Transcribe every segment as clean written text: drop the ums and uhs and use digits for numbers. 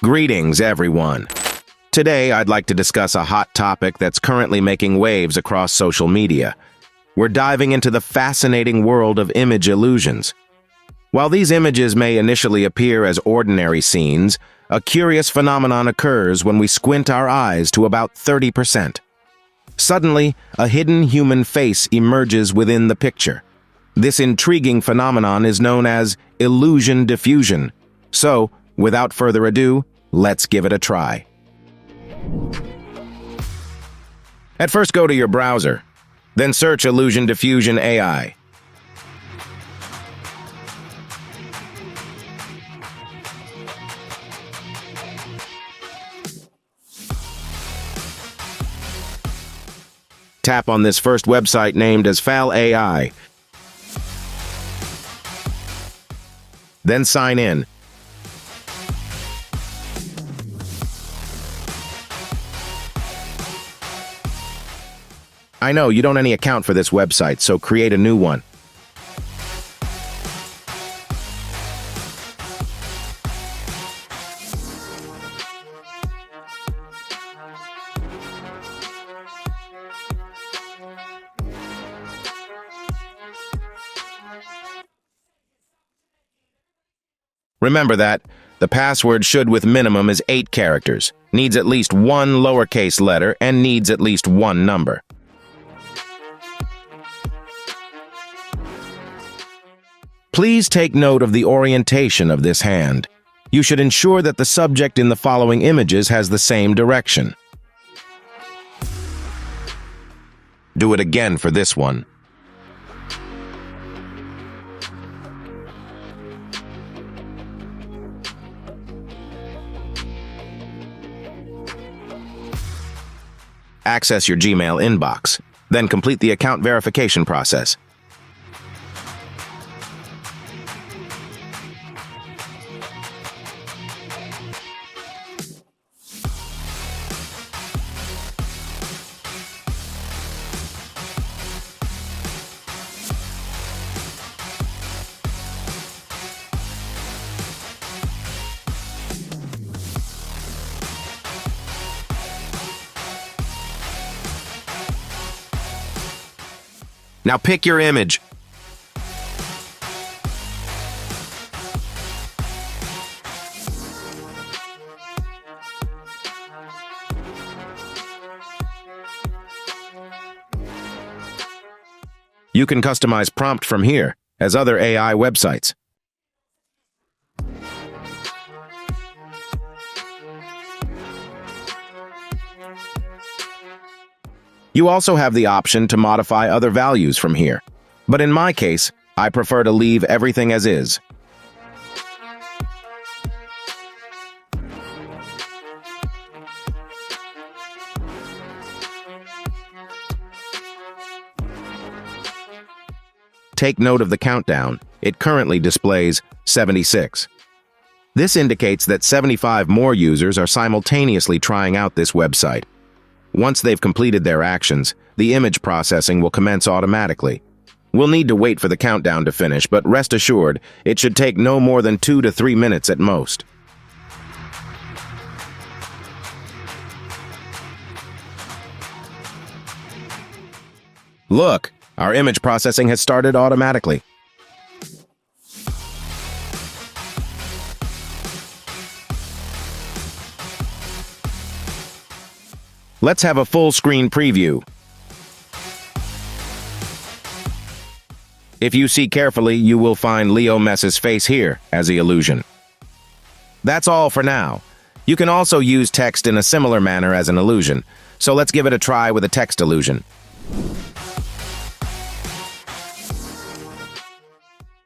Greetings, everyone. Today, I'd like to discuss a hot topic that's currently making waves across social media. We're diving into the fascinating world of image illusions. While these images may initially appear as ordinary scenes, a curious phenomenon occurs when we squint our eyes to about 30%. Suddenly, a hidden human face emerges within the picture. This intriguing phenomenon is known as illusion diffusion. So, without further ado, let's give it a try. At first, go to your browser, then search Illusion Diffusion AI. Tap on this first website named as FAL AI. Then sign in. I know you don't any account for this website, so create a new one. Remember that the password should with minimum is 8 characters, needs at least one lowercase letter, and needs at least one number. Please take note of the orientation of this hand. You should ensure that the subject in the following images has the same direction. Do it again for this one. Access your Gmail inbox, then complete the account verification process. Now pick your image. You can customize prompt from here, as other AI websites. You also have the option to modify other values from here, but in my case, I prefer to leave everything as is. Take note of the countdown. It currently displays 76. This indicates that 75 more users are simultaneously trying out this website. Once they've completed their actions, the image processing will commence automatically. We'll need to wait for the countdown to finish, but rest assured, it should take no more than 2 to 3 minutes at most. Look, our image processing has started automatically. Let's have a full-screen preview. If you see carefully, you will find Leo Mess's face here as the illusion. That's all for now. You can also use text in a similar manner as an illusion, so let's give it a try with a text illusion.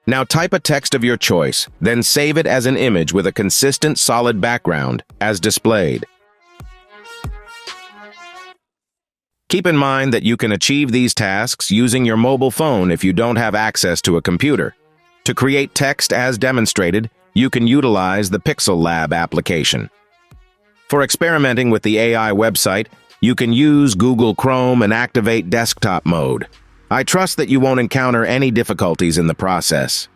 Now type a text of your choice, then save it as an image with a consistent solid background, as displayed. Keep in mind that you can achieve these tasks using your mobile phone if you don't have access to a computer. To create text as demonstrated, you can utilize the Pixel Lab application. For experimenting with the AI website, you can use Google Chrome and activate desktop mode. I trust that you won't encounter any difficulties in the process.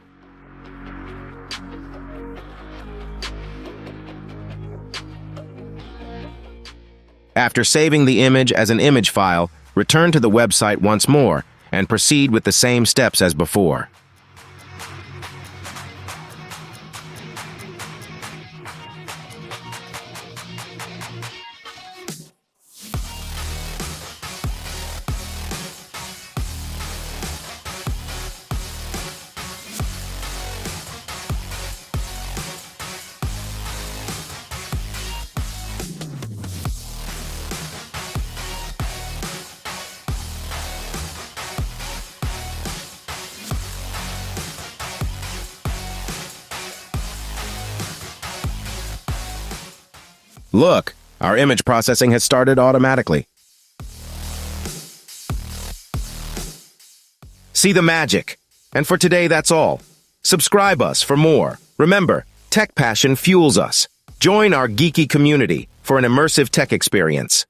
After saving the image as an image file, return to the website once more and proceed with the same steps as before. Look, our image processing has started automatically. See the magic. And for today, that's all. Subscribe us for more. Remember, tech passion fuels us. Join our geeky community for an immersive tech experience.